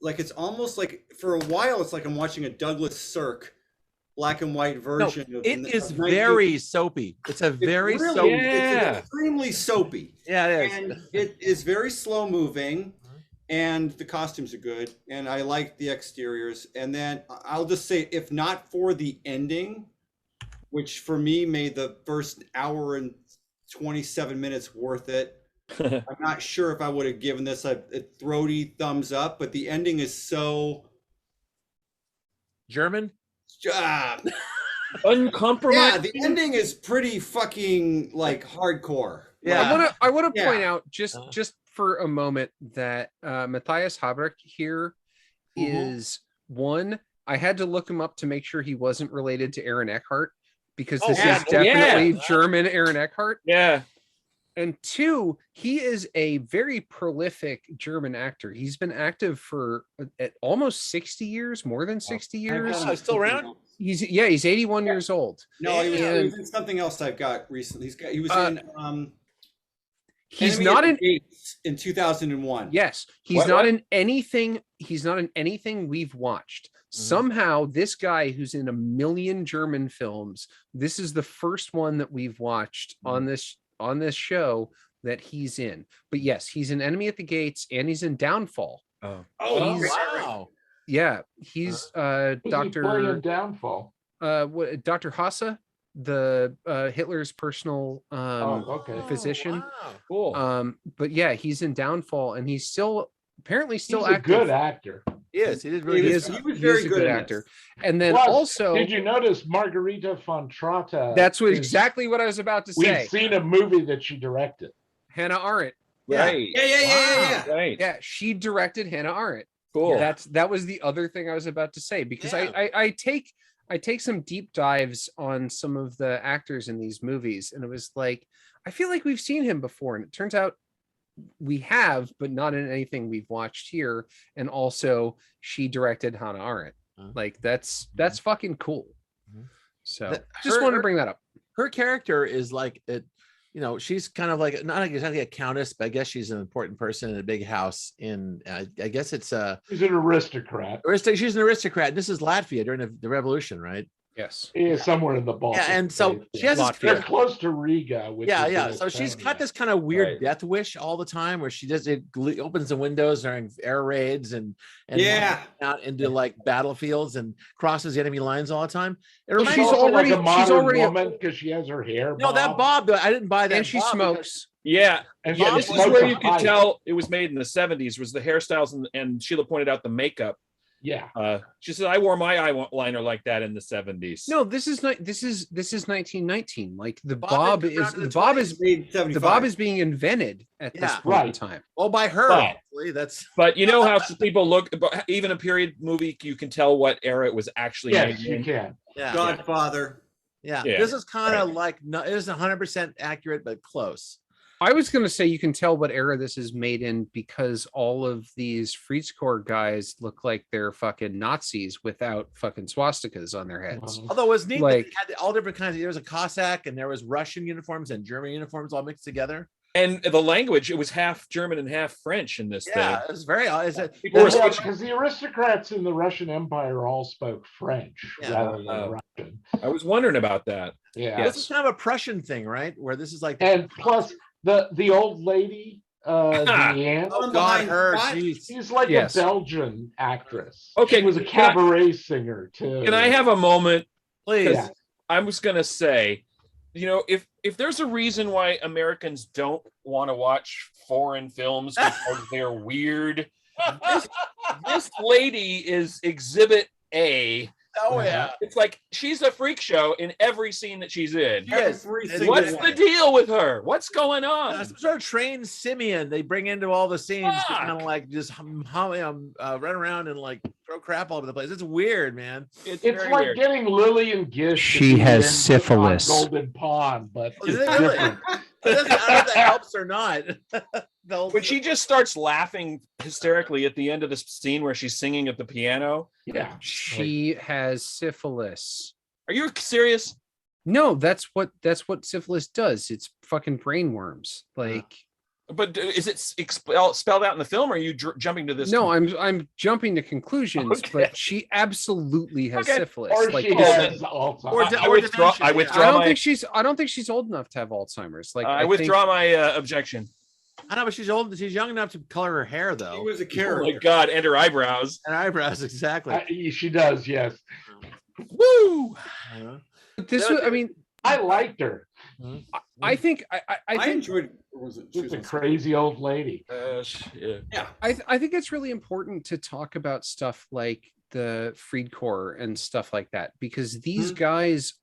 like it's almost like for a while it's like I'm watching a Douglas Sirk black and white No, version of, it is of 19 very soapy. It's a very really, soapy. it's extremely soapy. Yeah, it is. And it is very slow moving, and the costumes are good, and I like the exteriors. And then I'll just say, if not for the ending, which for me made the first hour and 27 minutes worth it, I'm not sure if I would have given this a throaty thumbs up, but the ending is so German. ah, Uncompromised. yeah, the ending is pretty fucking like hardcore. Yeah. I want to Yeah. point out just for a moment that Matthias Haberich here is one. I had to look him up to make sure he wasn't related to Aaron Eckhart, because this is definitely German Aaron Eckhart. Yeah. And two, he is a very prolific German actor. He's been active for almost 60 years, more than 60 years. Oh, still around? He's 81 years old. No, he was in something else I've got recently. He was in he's Enemy not at in the Gates in 2001. Yes, he's not in anything. He's not in anything we've watched. Somehow this guy who's in a million German films, this is the first one that we've watched on this show that he's in. But yes, he's in Enemy at the Gates and he's in Downfall. Wow. Yeah, he's Dr. Downfall. Dr. Hasse, the Hitler's personal physician. Cool. But yeah, he's in Downfall, and he's apparently still He's active. a good actor. Yes, he did really good. He was very good actor. And then Plus, also, did you notice Margarita von Trotta? That's exactly what I was about to say. We've seen a movie that she directed. Hannah Arendt. Right. Yeah. Right. Yeah, she directed Hannah Arendt. Cool. That was the other thing I was about to say, because I take some deep dives on some of the actors in these movies, and it was like, I feel like we've seen him before, and it turns out we have, but not in anything we've watched here. And also, she directed Hannah Arendt. Like that's fucking cool. So just wanted to bring that up. Her character is like it. You know, she's kind of like not exactly a countess, but I guess she's an important person in a big house. I guess it's she's an aristocrat. She's an aristocrat. This is Latvia during the revolution, right? Yes. Yeah, somewhere in the Baltic. Yeah, and so she has they're close to Riga. Which So she's got this kind of weird death wish all the time, where she opens the windows during air raids and out into like battlefields and crosses the enemy lines all the time. She's already like a modern woman because she has her hair. No, that bob, I didn't buy that. And she smokes. Yeah, and this is where you could tell it was made in the 70s. Was the hairstyles and Sheila pointed out the makeup. Yeah. She said I wore my eyeliner like that in the 70s. No, this is 1919. Like the bob is being invented at this point in time. Oh, by her. Actually, but you know how people look, even a period movie, you can tell what era it was actually made in. Yes, you can. Yeah. Godfather. Yeah. This is kind of like it isn't 100% accurate, but close. I was going to say you can tell what era this is made in because all of these Friedenskorps guys look like they're fucking Nazis without fucking swastikas on their heads. Although it was neat, like, that they had all different kinds. There was a Cossack and there was Russian uniforms and German uniforms all mixed together. And the language, it was half German and half French in this thing. Yeah, it was very odd. Because the aristocrats in the Russian Empire all spoke French rather than Russian. I was wondering about that. Yeah. This is kind of a Prussian thing, right? Where this is like... And plus... The old lady, Deanne. Oh God, her. She's like a Belgian actress. Okay, she was a cabaret singer too. Can I have a moment, please? Yeah. I was gonna say, you know, if there's a reason why Americans don't want to watch foreign films because they're weird, this lady is Exhibit A. Oh yeah, it's like she's a freak show in every scene that she's in. Yes. What's the deal with her? What's going on? Some sort of trained simian they bring into all the scenes to kind of like just run around and like throw crap all over the place. It's weird, man. It's like weird. Getting Lillian Gish. She has syphilis. Golden Pond, but it's really? different. I don't know if that helps or not. When she just starts laughing hysterically at the end of this scene where she's singing at the piano. Yeah. She has syphilis. Are you serious? No, that's what syphilis does. It's fucking brain worms. Like But is it spelled out in the film, or are you jumping to this? No, I'm jumping to conclusions, Okay. but she absolutely has syphilis. Or Like she this- has Alzheimer's. I withdraw. I dementia, withdraw I don't think she's old enough to have Alzheimer's. Like I withdraw my objection. I know, but she's old. She's young enough to color her hair, though. He was a Oh character. my God! And her eyebrows. And eyebrows, exactly. She does, yes. Woo! This was, I mean, I liked her. I think I I think enjoyed. Was it? She's a crazy old lady. Yeah. I think it's really important to talk about stuff like the Freed Corps and stuff like that, because these guys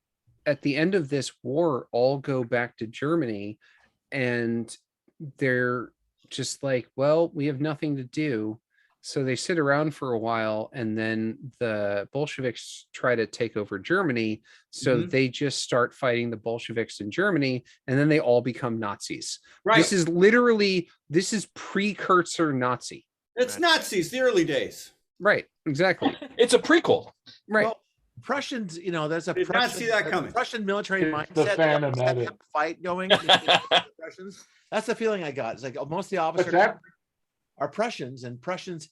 at the end of this war all go back to Germany, and they're just like, well, we have nothing to do. So they sit around for a while, and then the Bolsheviks try to take over Germany. So they just start fighting the Bolsheviks in Germany, and then they all become Nazis. Right. This is precursor Nazi. It's Nazis, the early days. Right. Exactly. It's a prequel. Right. Well, Prussians, there's a Did not see that coming. Prussian military The mindset. Phantom They always Edit. kept fight going. between the Prussians. That's the feeling I got. It's like most of the officers are Prussians, and Prussians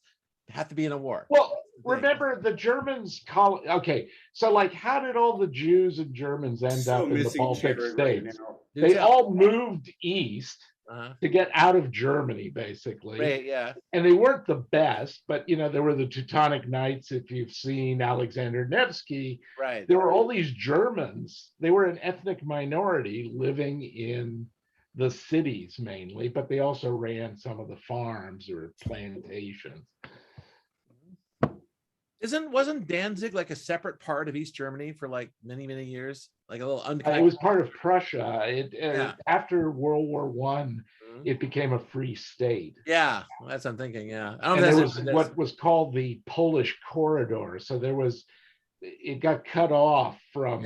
have to be in a war. Well, remember the Germans call okay. So like, how did all the Jews and Germans end So up in the missing Baltic Jared right states? now. They all moved east Uh-huh. to get out of Germany, basically. Right, yeah. And they weren't the best, but there were the Teutonic Knights. If you've seen Alexander Nevsky, Right. there were all these Germans. They were an ethnic minority living in the cities mainly, but they also ran some of the farms or plantations. Wasn't Danzig like a separate part of East Germany for like many, many years? Like a little It unconnected. was part of Prussia. Yeah. After World War One, it became a free state. Yeah, that's what I'm thinking. Yeah. I don't And know there if was that's- what was called the Polish corridor. So it got cut off from,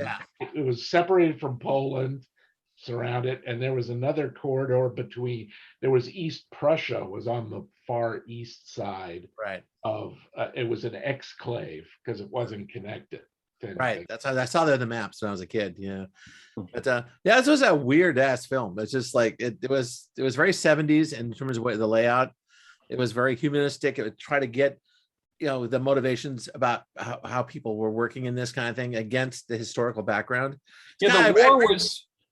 it was separated from Poland, surrounded, and there was another corridor there was East Prussia was on the far east side right. of, it was an exclave because it wasn't connected. Right. That's how I saw that in the maps when I was a kid. Yeah. But this was a weird ass film. It's just like it was very 70s in terms of the layout. It was very humanistic. It would try to get the motivations about how people were working in this kind of thing against the historical background. Yeah,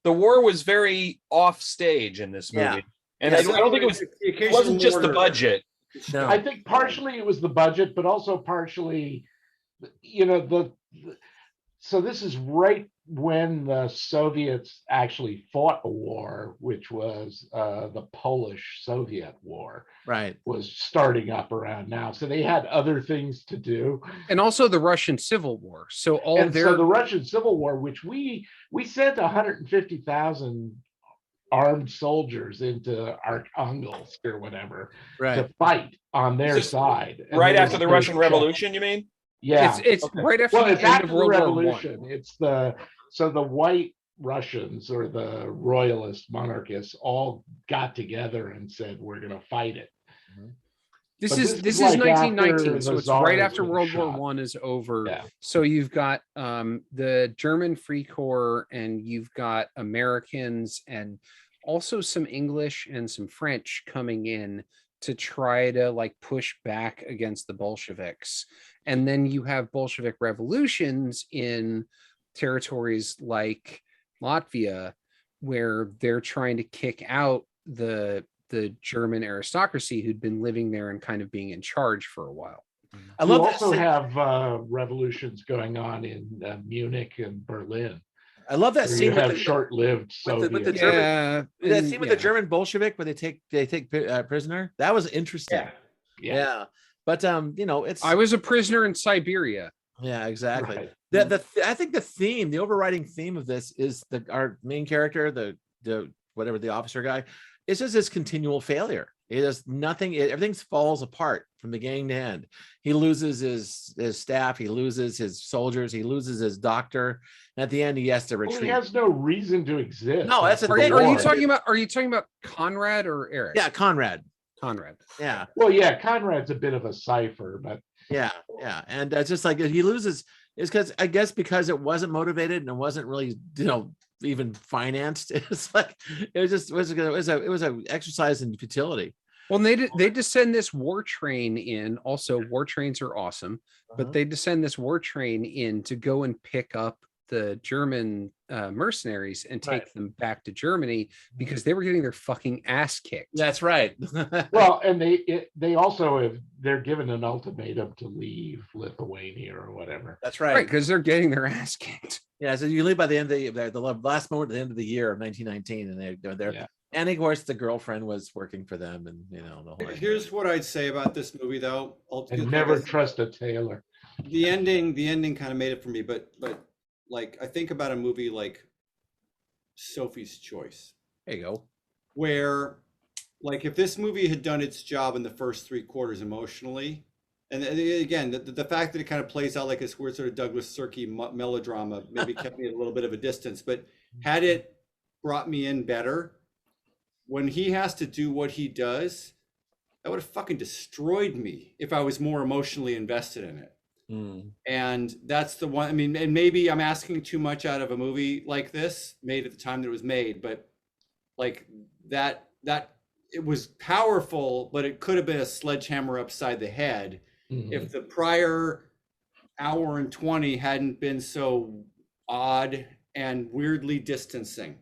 the war was very off stage in this movie. Yeah. And I don't think it wasn't just the budget. No. I think partially it was the budget, but also partially, so this is right when the Soviets actually fought a war, which was the Polish-Soviet War. Right. Was starting up around now. So they had other things to do. And also the Russian Civil War. So the Russian Civil War, which we sent 150,000 armed soldiers into Archangels or whatever to fight on their side. Right after the Russian Revolution, you mean? Yeah, it's right after the end of World War Revolution. It's the white Russians or the royalist monarchists all got together and said, we're going to fight it. This is like 1919, so it's right after was World shot. War One is over. Yeah. So you've got the German Free Corps, and you've got Americans, and also some English and some French coming in to try to like push back against the Bolsheviks. And then you have Bolshevik revolutions in territories like Latvia, where they're trying to kick out the German aristocracy who'd been living there and kind of being in charge for a while. I love you that also scene. have revolutions going on in Munich and Berlin. I love that where scene you with have the short-lived Soviet. with the German, that scene with the German Bolshevik where they take prisoner. That was interesting. Yeah. But it's I was a prisoner in Siberia. Yeah, exactly. Right. I think the theme, the overriding theme of this is our main character, the whatever the officer guy, it's just this continual failure. It is nothing. Everything falls apart from beginning to end. He loses his staff. He loses his soldiers. He loses his doctor. And at the end, he has to retreat. Well, he has no reason to exist. No, that's the thing. Are you talking about Conrad or Eric? Yeah, Conrad. Yeah. Well, yeah, Conrad's a bit of a cipher, but yeah. And it's just like he loses. It's because I guess because it wasn't motivated and it wasn't really even financed. It's like it was a exercise in futility. Well, they descend this war train in. Also, war trains are awesome, but they descend this war train in to go and pick up the German mercenaries and take them back to Germany because they were getting their fucking ass kicked. That's right. Well, and they also they're given an ultimatum to leave Lithuania or whatever. That's Right, right. because they're getting their ass kicked. Yeah, so you leave by the end of the last moment at the end of the year of 1919, and they're there. Yeah. And of course, the girlfriend was working for them, and the whole. Here's what I'd say about this movie, though. And never trust a tailor. The ending kind of made it for me, but like I think about a movie like Sophie's Choice. There you go. Where, like, if this movie had done its job in the first 3/4 emotionally, and again, the fact that it kind of plays out like this weird sort of Douglas Sirky melodrama maybe kept me at a little bit of a distance, but had it brought me in better, when he has to do what he does, that would have fucking destroyed me if I was more emotionally invested in it. And that's the one. I mean, and maybe I'm asking too much out of a movie like this, made at the time that it was made, but like that it was powerful, but it could have been a sledgehammer upside the head if the prior hour and 20 hadn't been so odd and weirdly distancing.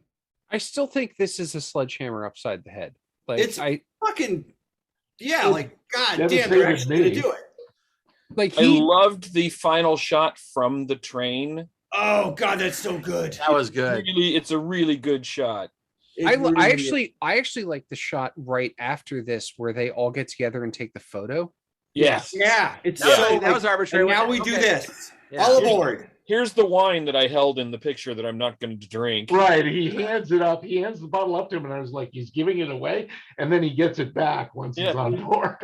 I still think this is a sledgehammer upside the head. Like It's fucking like god damn, devastated they're actually gonna me. do it. Like I loved the final shot from the train. Oh god, that's so good. That was good. It's a really good shot. I actually like the shot right after this where they all get together and take the photo. Yes. Yeah, it's That was arbitrary. And now we do this. Yeah. All aboard. Here's the wine that I held in the picture that I'm not going to drink. Right. He hands it up. He hands the bottle up to him, and I was like, he's giving it away, and then he gets it back once he's on board.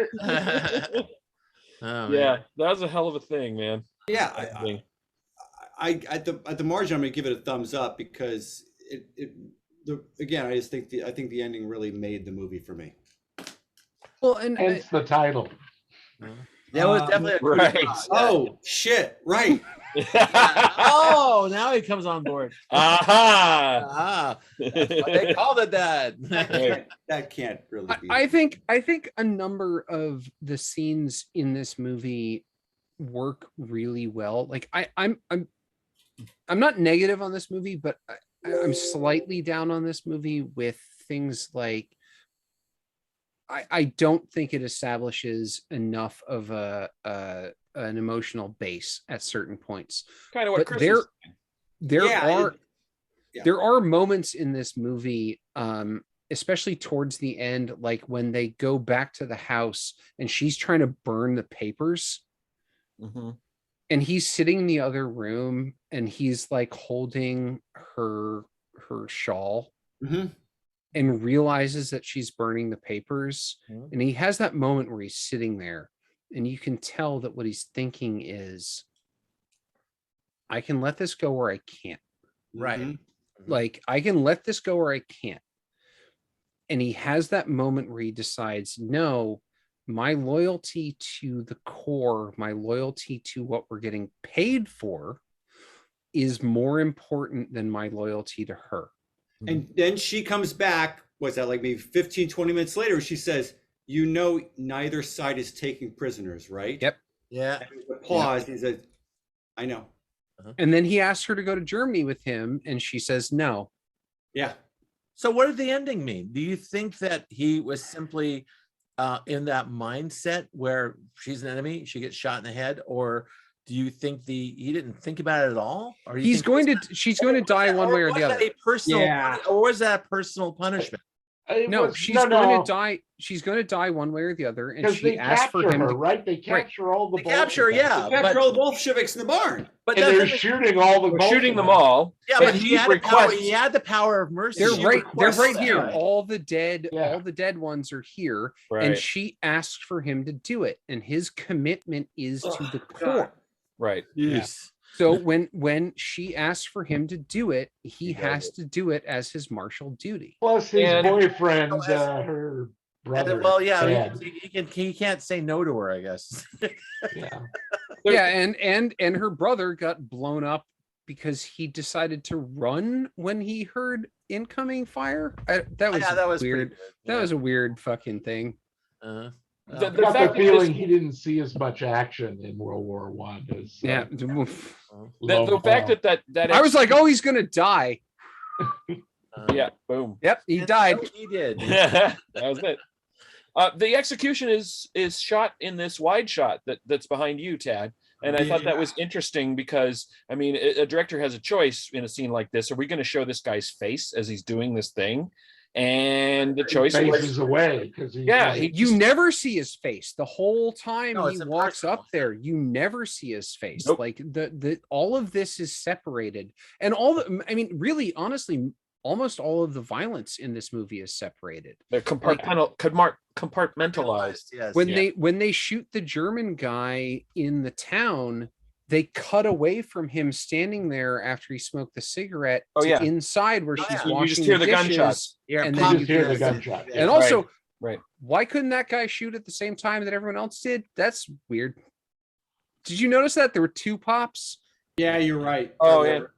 Oh, Yeah, that was a hell of a thing, man. Yeah, I at the margin, I'm gonna give it a thumbs up because again, I think the ending really made the movie for me. Well, and Hence the title. that was definitely a right. Oh shit! Right. Oh, now he comes on board. Aha! They called it that. That can't really be. I think a number of the scenes in this movie work really well. Like I'm not negative on this movie, but I'm slightly down on this movie with things like I don't think it establishes enough of an emotional base at certain points. Kind of what But Chris is saying. there are moments in this movie, especially towards the end, like when they go back to the house and she's trying to burn the papers, and he's sitting in the other room and he's like holding her shawl and realizes that she's burning the papers, and he has that moment where he's sitting there and you can tell that what he's thinking is, I can let this go or I can't. Right. Like, I can let this go or I can't. And he has that moment where he decides, no, my loyalty to the core, my loyalty to what we're getting paid for is more important than my loyalty to her. And then she comes back, what's that, like maybe 15, 20 minutes later, she says, neither side is taking prisoners, right? Yep. Yeah. And pause, he says, I know. And then he asks her to go to Germany with him, and she says no. Yeah. So what did the ending mean? Do you think that he was simply in that mindset where she's an enemy, she gets shot in the head, or do you think he didn't think about it at all? Or She's going to die one way or the other. Or was that a personal punishment? No, she's going to die. She's going to die one way or the other, and she asked for him. Right? They capture all the. They capture, yeah. They capture all the Bolsheviks in the barn. But they're shooting all the. Shooting them all. Yeah, but he had the power of mercy. They're right here. All the dead ones are here, Right. and she asked for him to do it, and his commitment is to the core. Right. Yes. So when she asks for him to do it, he has to do it as his martial duty. Plus his boyfriend, her brother. Well, yeah, he can't say no to her, I guess. Yeah. Yeah, and her brother got blown up because he decided to run when he heard incoming fire. That was Yeah, that was weird. pretty good. That Yeah. was a weird fucking thing. Uh, The I got fact the that feeling this- he didn't see as much action in World War One as Yeah. the fact that I was like, oh, he's gonna die. yeah, boom. Yep, he and died. so he did. That was it. The execution is shot in this wide shot that's behind you, Tad. And I thought that was interesting because, I mean, a director has a choice in a scene like this. Are we going to show this guy's face as he's doing this thing? And the choice faces was, away because You never see his face the whole time No, he it's walks impersonal. up there. You never see his face. Nope. Like the all of this is separated, and really, honestly, almost all of the violence in this movie is separated. they're compartmentalized. Yes. When they shoot the German guy in the town, they cut away from him standing there after he smoked the cigarette to inside where she's yeah. washing You just hear the dishes, gunshots. Yeah, and you then just hear the gunshot. and also, Right. why couldn't that guy shoot at the same time that everyone else did? That's weird. Did you notice that there were two pops? Yeah, you're right. Oh, There yeah. were.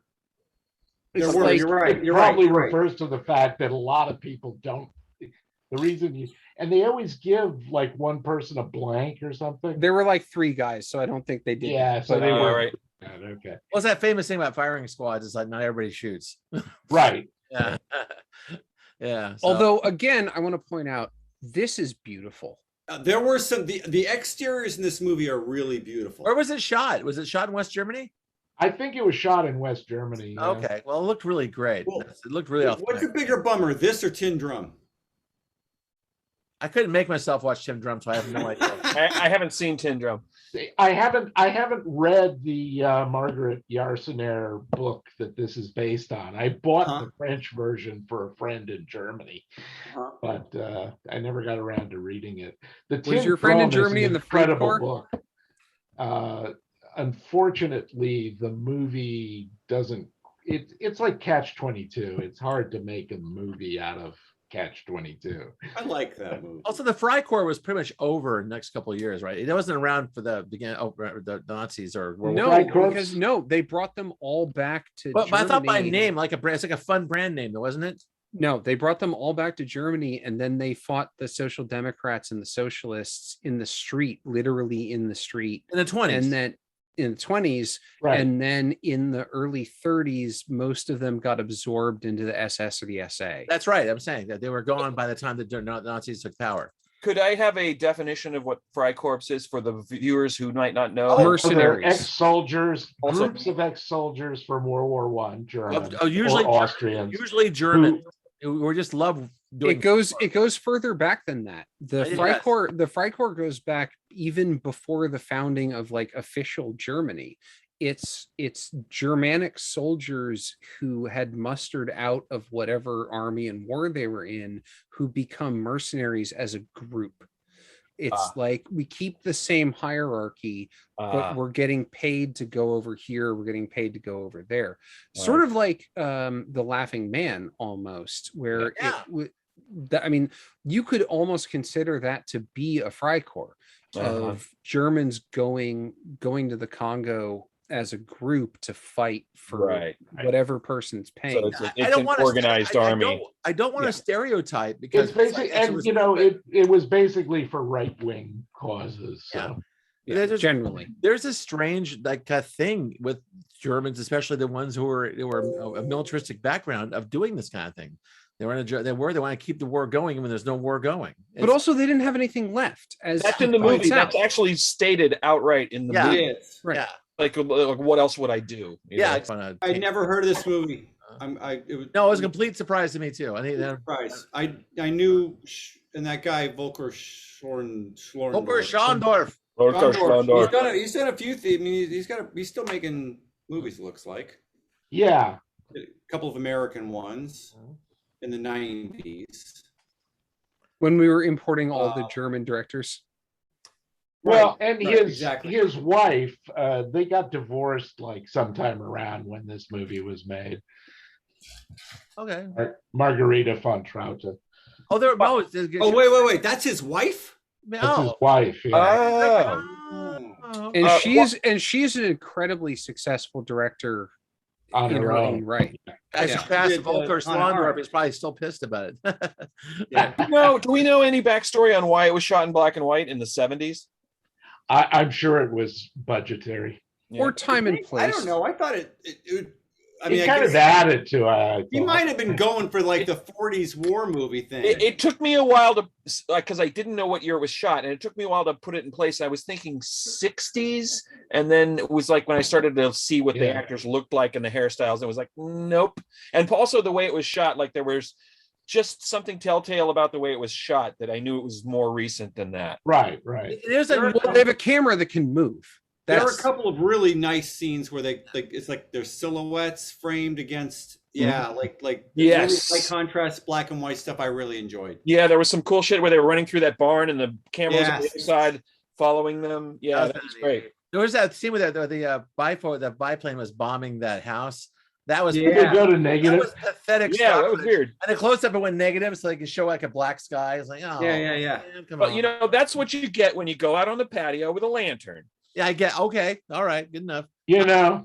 It's There were, like- you're right. It You're probably right. refers to the fact that a lot of people don't. The reason and they always give like one person a blank or something. There were like three guys, so I don't think they did. Yeah, that, so but, they were right. okay. What's that famous thing about firing squads? It's like not everybody shoots. Right. Yeah. Yeah. so- Although, again, I want to point out this is beautiful. There were some the exteriors in this movie are really beautiful. where was it shot? Was it shot in West Germany? I think it was shot in West Germany. yeah. Okay. Well, it looked really great. Well, It looked really What's a authentic. bigger bummer, this or Tin Drum? I couldn't make myself watch Tim Drum, so I have no idea. I haven't seen Tin Drum. I haven't read the Margaret Yarsenair book that this is based on. I bought the French version for a friend in Germany, but I never got around to reading it. The Was Tin your friend in Drum is Germany an in the Freight incredible Corps? book. Unfortunately, the movie doesn't. It's like Catch-22. It's hard to make a movie out of Catch-22. I like that movie. Also, the Freikorps was pretty much over in the next couple of years, right? It wasn't around for the beginning. Oh, the Nazis or World No, War. Freikorps? because they brought them all back to But I thought by Germany. name, like a brand, it's like a fun brand name, though, wasn't it? No, they brought them all back to Germany, and then they fought the Social Democrats and the Socialists in the street, literally in the street. In the 20s. And then in the 20s, Right. and then in the early 30s, most of them got absorbed into the SS or the SA. That's right. I'm saying that they were gone by the time the Nazis took power. Could I have a definition of what Freikorps is for the viewers who might not know? Oh, So they're mercenaries. ex-soldiers, Also- groups of ex-soldiers from World War One, German usually or Austrians. Usually German. We just love doing. It goes further back than that. The It does. Freikorps goes back even before the founding of like official Germany. It's Germanic soldiers who had mustered out of whatever army and war they were in, who become mercenaries as a group. It's like we keep the same hierarchy, but we're getting paid to go over here, we're getting paid to go over there. Sort of like the Laughing Man almost, where I mean, you could almost consider that to be a Freikorps of Germans going to the Congo as a group to fight for whatever person's paying. So it's I don't an want organized army. I don't want to stereotype because It's basic, and you know, it was basically for right-wing causes. So. Generally, there's a strange like thing with Germans, especially the ones who were a militaristic background of doing this kind of thing. They want to keep the war going when there's no war going. But also they didn't have anything left. As that's in the movie. That's actually stated outright in the movie. Right. Yeah. Like what else would I do? You know? I never heard of this movie. It was a complete surprise to me too. I think surprise. I knew, and that guy Volker Schlöndorff. Volker Schlöndorff. He's done a few things. I mean, he's still making movies. It looks like. Yeah. A couple of American ones in the 90s. When we were importing all the German directors. Well, and his wife, they got divorced like sometime around when this movie was made. Okay. Margarita von Traute. Wait. That's his wife? That's his wife. Yeah. And she's an incredibly successful director on in her her own. own right. I Yeah. should ask Did, Volker on Schlöndorff. art. He's probably still pissed about it. Yeah. No, do we know any backstory on why it was shot in black and white in the 70s? I'm sure it was budgetary. Or time and place. I don't know. I thought I He mean, I kind guess of added to it. I he thought. might have been going for like the 40s war movie thing. It took me a while to, because I didn't know what year it was shot, and it took me a while to put it in place. I was thinking 60s, and then it was like when I started to see what the Yeah. actors looked like and the hairstyles, it was like, nope. And also the way it was shot, like there was just something telltale about the way it was shot that I knew it was more recent than that. Right. There's a Well, they have a camera that can move. There were a That's couple of really nice scenes where they like it's like their silhouettes framed against like Yes. really high contrast black and white stuff I really enjoyed. Yeah, there was some cool shit where they were running through that barn and the camera was on the Yes. other side following them. Yeah, That that was was great. There was that scene where the biplane was bombing that house. That was Yeah. They go to that negative. was pathetic. Yeah, stock that was footage. weird. And the close up it went negative, so they could show like a black sky. It's like, oh Yeah. man, come But on. you know, that's what you get when you go out on the patio with a lantern. Yeah, I get okay. All right, good enough. Yeah.